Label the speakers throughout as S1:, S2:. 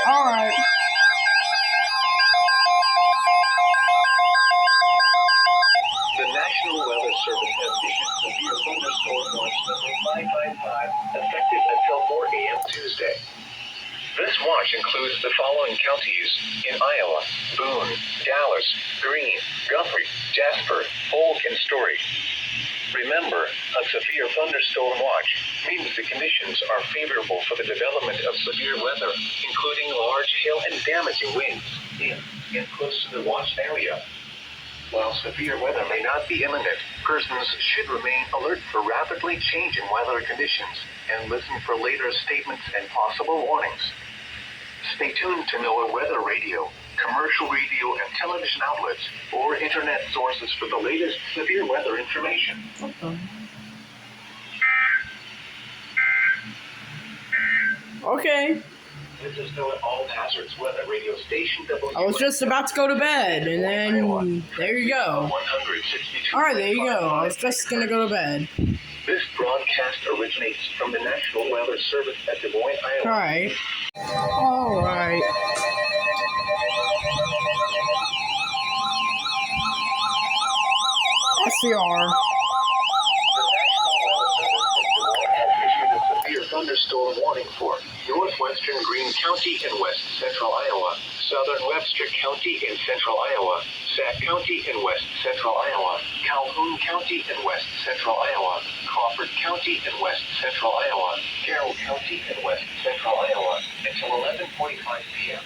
S1: Alright.
S2: The National Weather Service has issued severe thunderstorm watch number 555, effective until 4 a.m. Tuesday. This watch includes the following counties in Iowa: Boone, Dallas, Greene, Guthrie, Jasper, Polk, and Story. Remember, a severe thunderstorm watch means the conditions are favorable for the development of severe weather, including large hail and damaging winds in and close to the watch area. While severe weather may not be imminent, persons should remain alert for rapidly changing weather conditions and listen for later statements and possible warnings. Stay tuned to NOAA weather radio, commercial radio and television outlets, or internet sources for the latest severe weather information.
S1: Okay.
S2: This is NOAA All Hazards Weather Radio Station W.
S1: I was just about to go to bed, and then there you go. Alright, there you go. I was just gonna go to bed.
S2: This broadcast originates from the National Weather Service at Des Moines, Iowa.
S1: Alright. Alright. SCR.
S2: Thunderstorm warning for northwestern Greene County in west central Iowa, southern Webster County in central Iowa, Sac County in west central Iowa, Calhoun County in west central Iowa, Crawford County in west central Iowa, Carroll County in west central Iowa until 11:45 p.m.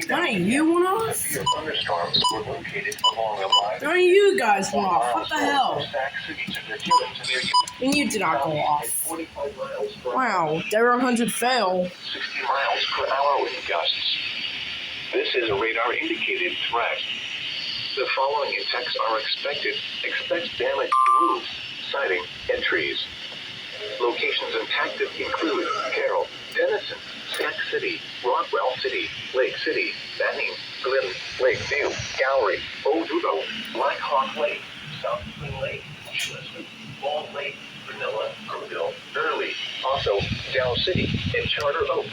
S1: Dang, you went off?
S2: Severe thunderstorms were located along a line.
S1: None of you guys went off. What the hell? And you did not go off. Wow, there 100 fell.
S2: 60 miles per hour wind gusts. This is a radar-indicated threat. The following attacks are expected. Expect damage to roofs, siding, and trees. Locations impacted include Carroll, Denison, Sac City, Rockwell City, Lake City, Banning, Glidden, Lakeview, Gowrie, Odudo, Black Hawk Lake, South Spring Lake, Schleswig, Bald Lake, Vanilla, Crewville, Early, also Dow City, and Charter Oak.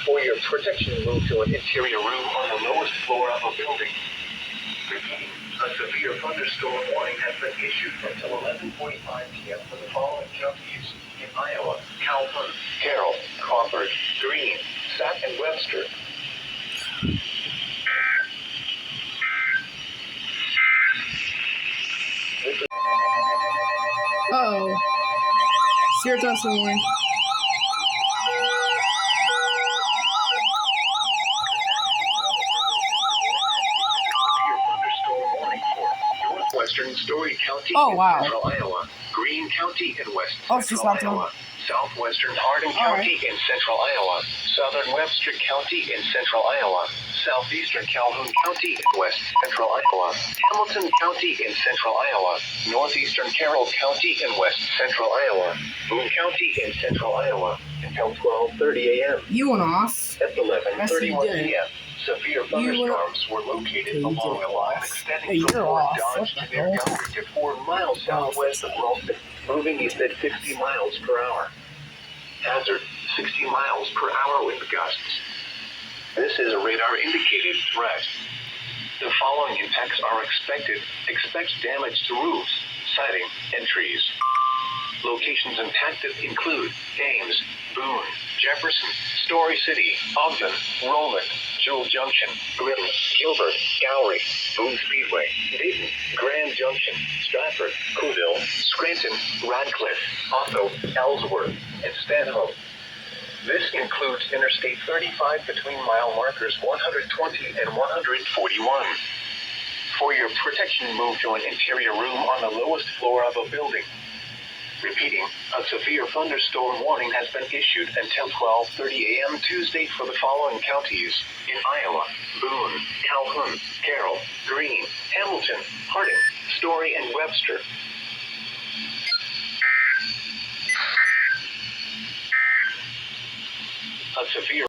S2: For your protection, move to an interior room on the lowest floor of a building. Repeating, a severe thunderstorm warning has been issued until 11:45 p.m. for the following counties in Iowa: Calhoun, Carroll, Crawford, Greene, Sac, and Webster.
S1: Uh-oh. Zero thunderstorm warning.
S2: Northwestern Story County
S1: Oh, wow.
S2: in central Iowa, Greene County in west
S1: Oh, she's
S2: central
S1: not doing-
S2: Iowa, southwestern Hardin County in central Iowa, southern Webster County in central Iowa, southeastern Calhoun County in west central Iowa, Hamilton County in central Iowa, northeastern Carroll County in west central Iowa, Boone County in central Iowa until 12:30 a.m.
S1: You went off.
S2: At 11:31
S1: Yes, you did.
S2: p.m. Severe thunderstorms were located
S1: You
S2: along
S1: did
S2: a line
S1: off.
S2: extending
S1: Hey,
S2: from
S1: you're
S2: Fort
S1: off.
S2: Dodge
S1: What
S2: to
S1: the
S2: near
S1: hell?
S2: Guthrie to 4 miles southwest of Ralston, moving east at 60 miles per hour. Hazard, 60 miles per hour wind gusts. This is a radar-indicated threat. The following impacts are expected. Expect damage to roofs, siding, and trees. Locations impacted include Ames, Boone, Jefferson, Story City, Ogden, Rowland, Jewel Junction, Glidden, Gilbert, Gowrie, Boone Speedway, Dayton, Grand Junction, Stratford, Crewville, Scranton, Radcliffe, Otto, Ellsworth, and Stanhope. This includes Interstate 35 between mile markers 120 and 141. For your protection, move to an interior room on the lowest floor of a building. Repeating, a severe thunderstorm warning has been issued until 12:30 a.m. Tuesday for the following counties in Iowa: Boone, Calhoun, Carroll, Greene, Hamilton, Hardin, Story, and Webster. A severe